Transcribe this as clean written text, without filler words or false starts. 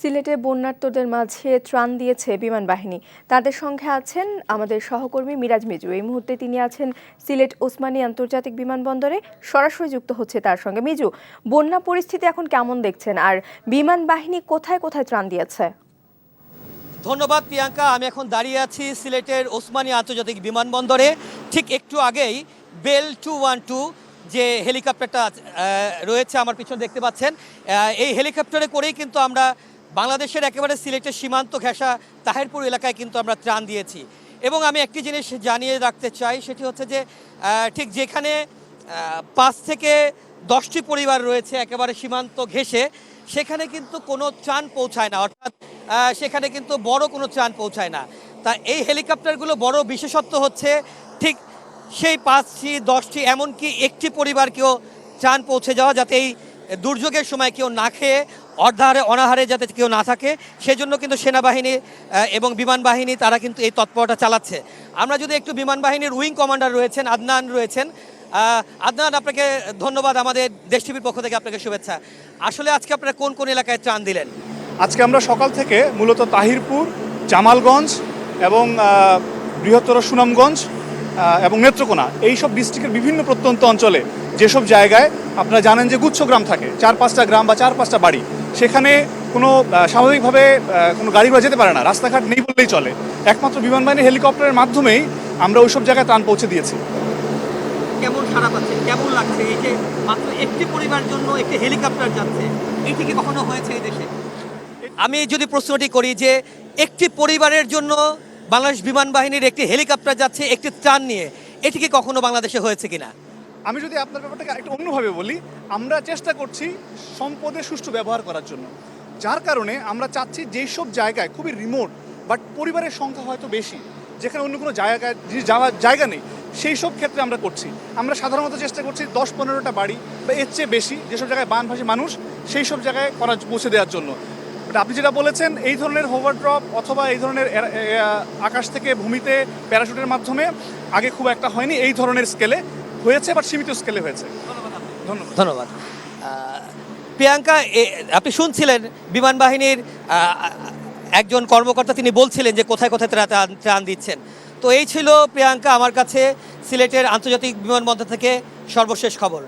সিলেটে বন্যার্তদের মাঝে ত্রাণ দিয়েছে বিমান বাহিনী। তাদের সঙ্গে আছেন আমাদের সহকর্মী মিরাজ মিজু। এই মুহূর্তে তিনি আছেন সিলেট ওসমানী আন্তর্জাতিক বিমানবন্দরে, সরাসরি যুক্ত হচ্ছে তার সঙ্গে। মিজু, বন্যা পরিস্থিতি এখন কেমন দেখছেন, আর বিমান বাহিনী কোথায় কোথায় ত্রাণ দিয়েছে? ধন্যবাদ প্রিয়াঙ্কা। আমি এখন দাঁড়িয়ে আছি সিলেটের ওসমানী আন্তর্জাতিক বিমানবন্দরে। ঠিক একটু আগেই বেল 212 যে হেলিকপ্টারটা রয়েছে আমার পিছনে দেখতে পাচ্ছেন, এই হেলিকপ্টারে করেই কিন্তু আমরা বাংলাদেশের একেবারে সিলেটের সীমান্ত ঘেঁষা তাহিরপুর এলাকায় কিন্তু আমরা ত্রাণ দিয়েছি। এবং আমি একটি জিনিস জানিয়ে রাখতে চাই, সেটি হচ্ছে যে ঠিক যেখানে 5 থেকে 10টি পরিবার রয়েছে একেবারে সীমান্ত ঘেঁষে, সেখানে কিন্তু কোনো ত্রাণ পৌঁছায় না, অর্থাৎ সেখানে কিন্তু বড় কোনো ত্রাণ পৌঁছায় না। তা এই হেলিকপ্টারগুলো বড় বিশেষত্ব হচ্ছে ঠিক সেই 5টি 10টি এমনকি একটি পরিবারকেও ত্রাণ পৌঁছে যাওয়া, যাতে এই দুর্যোগের সময় কেউ না খেয়ে অনাহারে যাতে কেউ না থাকে, সেজন্য কিন্তু সেনাবাহিনী এবং বিমান বাহিনী তারা কিন্তু এই তৎপরতা চালাচ্ছে। আমরা যদি একটু বিমান বাহিনীর উইং কমান্ডার রয়েছেন আদনান রয়েছেন, আদনান, আপনাকে ধন্যবাদ, আমাদের দেশ টিভির পক্ষ থেকে আপনাকে শুভেচ্ছা। আসলে আজকে আপনারা কোন কোন এলাকায় ত্রাণ দিলেন? আজকে আমরা সকাল থেকে মূলত তাহিরপুর, জামালগঞ্জ এবং বৃহত্তর সুনামগঞ্জ এবং নেত্রকোনা এইসব ডিস্ট্রিক্টের বিভিন্ন প্রত্যন্ত অঞ্চলে যেসব জায়গায় আপনারা জানেন যে গুচ্ছগ্রাম থাকে, 4-5টা গ্রাম বা 4-5টা বাড়ি, সেখানে কোনো স্বাভাবিকভাবে কোনো গাড়ি ঘোড়া যেতে পারে না, রাস্তাঘাট নেই বললেই চলে। একমাত্র বিমান বাহিনীর হেলিকপ্টারের মাধ্যমেই আমরা ওইসব জায়গায় ত্রাণ পৌঁছে দিয়েছি। কেমন সারা পাচ্ছে, কেমন লাগছে এই যে মাত্র একটি পরিবারের জন্য একটি হেলিকপ্টার যাচ্ছে? এটি কি কখনো হয়েছে এই দেশে? আমি যদি প্রশ্নটি করি যে একটি পরিবারের জন্য বাংলাদেশ বিমান বাহিনীর একটি হেলিকপ্টার যাচ্ছে একটি ত্রাণ নিয়ে, এটি কি কখনো বাংলাদেশে হয়েছে কিনা? আমি যদি আপনার ব্যাপারটাকে একটু অন্যভাবে বলি, আমরা চেষ্টা করছি সম্পদের সুষ্ঠু ব্যবহার করার জন্য, যার কারণে আমরা চাচ্ছি যেই সব জায়গায় খুবই রিমোট বাট পরিবারের সংখ্যা হয়তো বেশি, যেখানে অন্য কোনো জায়গায় যাওয়ার জায়গা নেই, সেই সব ক্ষেত্রে আমরা করছি। আমরা সাধারণত চেষ্টা করছি 10-15টা বাড়ি বা এর চেয়ে বেশি যেসব জায়গায় বানভাসী মানুষ, সেই সব জায়গায় পৌঁছে দেওয়ার জন্য। বাট আপনি যেটা বলেছেন, এই ধরনের হোভার ড্রপ অথবা এই ধরনের আকাশ থেকে ভূমিতে প্যারাশুটের মাধ্যমে আগে খুব একটা হয়নি, এই ধরনের স্কেলে হয়েছে, বাট সীমিত স্কেলে হয়েছে। ধন্যবাদ প্রিয়াঙ্কা। আপনি শুনছিলেন বিমান বাহিনীর একজন কর্মকর্তা, তিনি বলছিলেন যে কোথায় কোথায় ত্রাণ দিচ্ছেন। তো এই ছিল প্রিয়াঙ্কা আমার কাছে সিলেটের আন্তর্জাতিক বিমানবন্দর থেকে সর্বশেষ খবর।